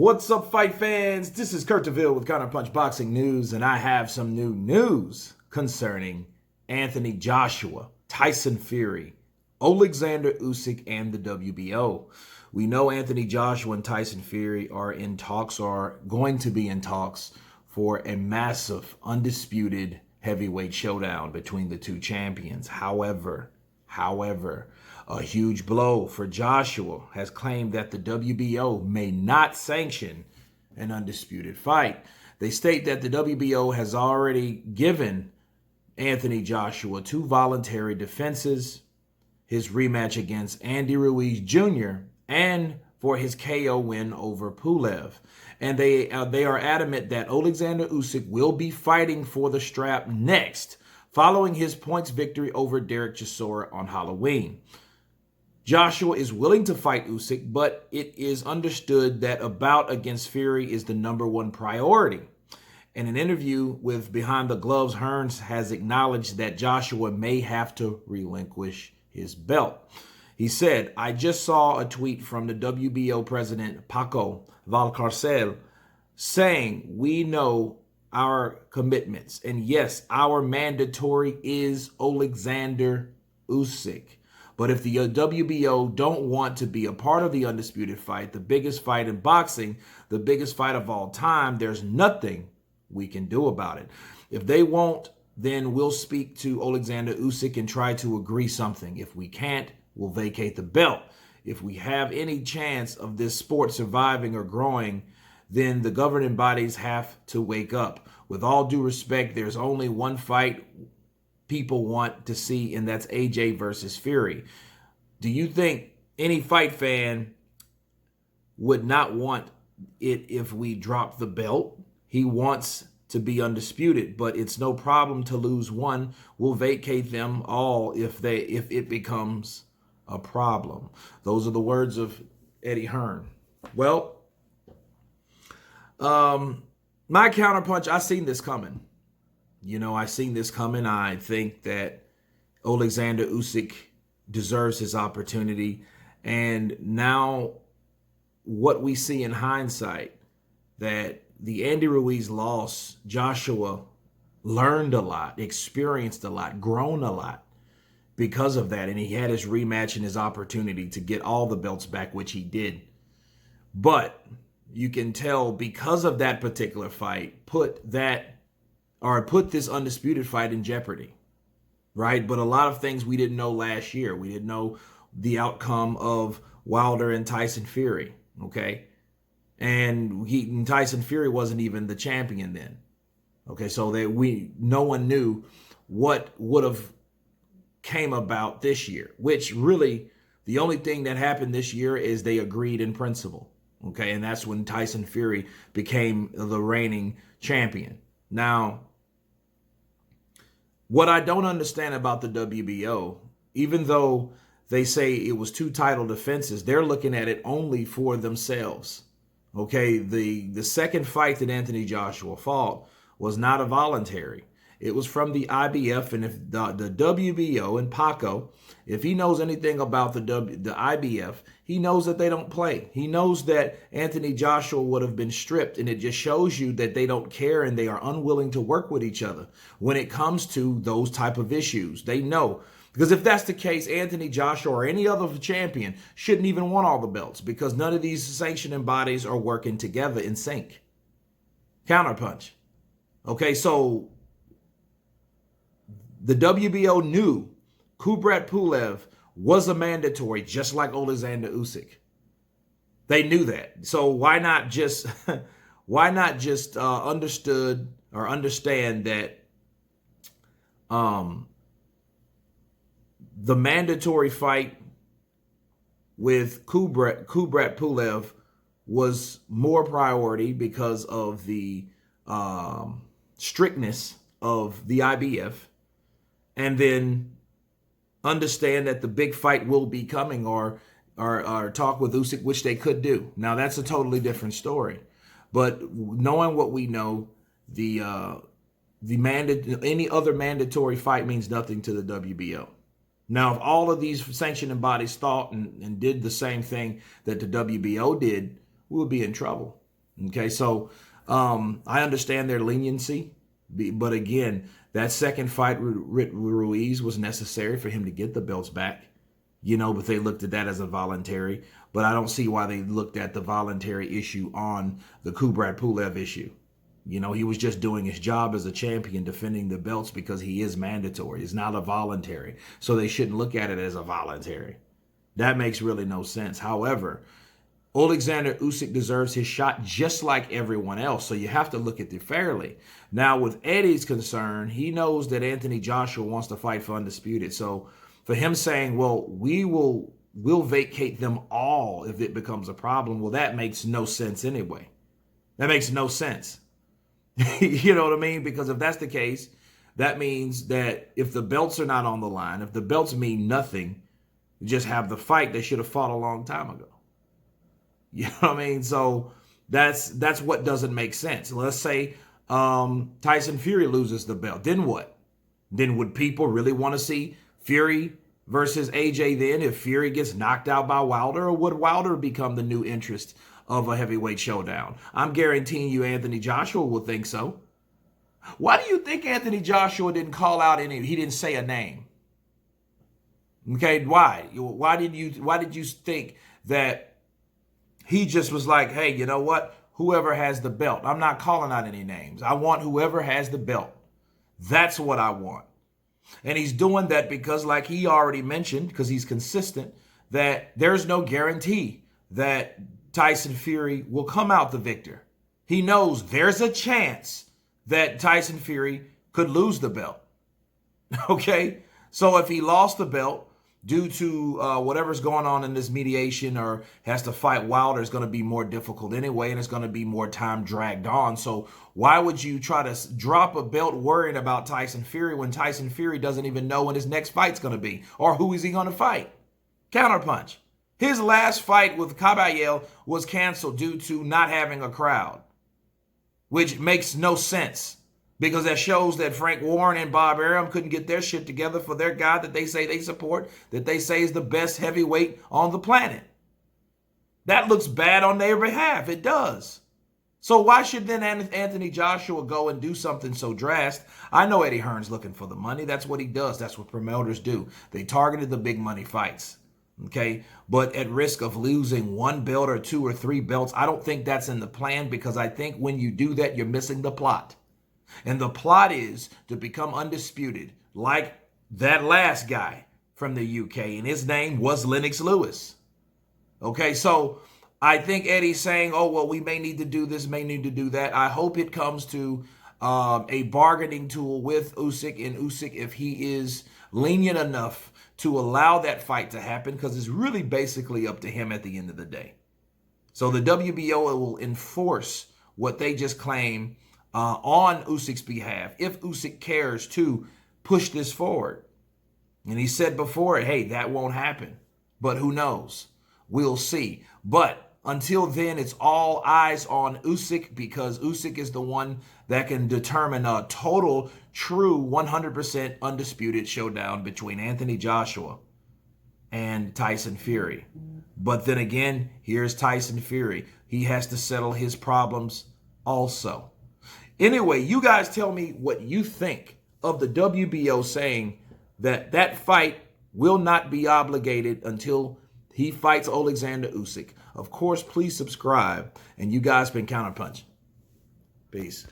What's up, fight fans? This is Kurt DeVille with Counterpunch Boxing News, and I have some new news concerning Anthony Joshua, Tyson Fury, Oleksandr Usyk, and the WBO. We know Anthony Joshua and Tyson Fury are in talks, or going to be in talks, for a massive, undisputed heavyweight showdown between the two champions. However, a huge blow for Joshua has claimed that the WBO may not sanction an undisputed fight. They state that the WBO has already given Anthony Joshua 2 voluntary defenses, his rematch against Andy Ruiz Jr., and for his KO win over Pulev. And they are adamant that Oleksandr Usyk will be fighting for the strap next, following his points victory over Derek Chisora on Halloween. Joshua is willing to fight Usyk, but it is understood that a bout against Fury is the #1 priority. In an interview with Behind the Gloves, Hearns has acknowledged that Joshua may have to relinquish his belt. He said, "I just saw a tweet from the WBO president, Paco Valcarcel, saying we know our commitments. And yes, our mandatory is Oleksandr Usyk. But if the WBO don't want to be a part of the undisputed fight, the biggest fight in boxing, the biggest fight of all time, there's nothing we can do about it. If they won't, then we'll speak to Oleksandr Usyk and try to agree something. If we can't, we'll vacate the belt. If we have any chance of this sport surviving or growing, then the governing bodies have to wake up. With all due respect, there's only one fight people want to see, and that's AJ versus Fury. Do you think any fight fan would not want it if we drop the belt? He wants to be undisputed, but it's no problem to lose one. We'll vacate them all if it becomes a problem." Those are the words of Eddie Hearn. Well, my counterpunch, I seen this coming. I seen this coming. I think that Oleksandr Usyk deserves his opportunity. And now what we see in hindsight, that the Andy Ruiz loss, Joshua learned a lot, experienced a lot, grown a lot because of that. And he had his rematch and his opportunity to get all the belts back, which he did. But you can tell, because of that particular fight, put this undisputed fight in jeopardy, right? But a lot of things we didn't know last year. We didn't know the outcome of Wilder and Tyson Fury, okay? And Tyson Fury wasn't even the champion then, okay? So no one knew what would have came about this year, which really the only thing that happened this year is they agreed in principle, okay? And that's when Tyson Fury became the reigning champion. Now, what I don't understand about the WBO, even though they say it was 2 title defenses, they're looking at it only for themselves. Okay, the second fight that Anthony Joshua fought was not a voluntary. It was from the IBF, and if the WBO and Paco, if he knows anything about the IBF, he knows that they don't play. He knows that Anthony Joshua would have been stripped, and it just shows you that they don't care and they are unwilling to work with each other when it comes to those type of issues. They know. Because if that's the case, Anthony Joshua or any other champion shouldn't even want all the belts, because none of these sanctioning bodies are working together in sync. Counterpunch. Okay, so the WBO knew Kubrat Pulev was a mandatory, just like Oleksandr Usyk. They knew that. So why not just understand that the mandatory fight with Kubrat Pulev was more priority because of the strictness of the IBF, and then understand that the big fight will be coming, or talk with Usyk, which they could do. Now, that's a totally different story. But knowing what we know, any other mandatory fight means nothing to the WBO. Now, if all of these sanctioning bodies thought and did the same thing that the WBO did, we would be in trouble. Okay, so I understand their leniency, but again, that second fight with Ruiz was necessary for him to get the belts back. But they looked at that as a voluntary. But I don't see why they looked at the voluntary issue on the Kubrat Pulev issue. He was just doing his job as a champion, defending the belts because he is mandatory. It's not a voluntary. So they shouldn't look at it as a voluntary. That makes really no sense. However, Oleksandr Usyk deserves his shot just like everyone else. So you have to look at it fairly. Now, with Eddie's concern, he knows that Anthony Joshua wants to fight for Undisputed. So for him saying, well, we'll vacate them all if it becomes a problem, well, that makes no sense anyway. That makes no sense. You know what I mean? Because if that's the case, that means that if the belts are not on the line, if the belts mean nothing, just have the fight, they should have fought a long time ago. You know what I mean? So that's what doesn't make sense. Let's say Tyson Fury loses the belt. Then what? Then would people really want to see Fury versus AJ then if Fury gets knocked out by Wilder? Or would Wilder become the new interest of a heavyweight showdown? I'm guaranteeing you Anthony Joshua will think so. Why do you think Anthony Joshua didn't call out he didn't say a name? Okay, why? Why did you think that he just was like, hey, you know what? Whoever has the belt. I'm not calling out any names. I want whoever has the belt. That's what I want. And he's doing that because, like he already mentioned, because he's consistent, that there's no guarantee that Tyson Fury will come out the victor. He knows there's a chance that Tyson Fury could lose the belt. Okay? So if he lost the belt due to whatever's going on in this mediation or has to fight Wilder, it's going to be more difficult anyway, and it's going to be more time dragged on. So why would you try to drop a belt worrying about Tyson Fury when Tyson Fury doesn't even know when his next fight's going to be or who is he going to fight? Counterpunch. His last fight with Caballero was canceled due to not having a crowd, which makes no sense. Because that shows that Frank Warren and Bob Arum couldn't get their shit together for their guy that they say they support, that they say is the best heavyweight on the planet. That looks bad on their behalf. It does. So why should then Anthony Joshua go and do something so drastic? I know Eddie Hearn's looking for the money. That's what he does. That's what promoters do. They targeted the big money fights. Okay, but at risk of losing one belt or two or three belts, I don't think that's in the plan, because I think when you do that, you're missing the plot. And the plot is to become undisputed, like that last guy from the UK, and his name was Lennox Lewis. Okay, so I think Eddie's saying, oh, well, we may need to do this, may need to do that. I hope it comes to a bargaining tool with Usyk, and Usyk, if he is lenient enough to allow that fight to happen, because it's really basically up to him at the end of the day. So the WBO will enforce what they just claim on Usyk's behalf, if Usyk cares to push this forward. And he said before, hey, that won't happen. But who knows? We'll see. But until then, it's all eyes on Usyk, because Usyk is the one that can determine a total, true, 100% undisputed showdown between Anthony Joshua and Tyson Fury. But then again, here's Tyson Fury. He has to settle his problems also. Anyway, you guys tell me what you think of the WBO saying that that fight will not be obligated until he fights Oleksandr Usyk. Of course, please subscribe. And you guys been Counterpunch. Peace.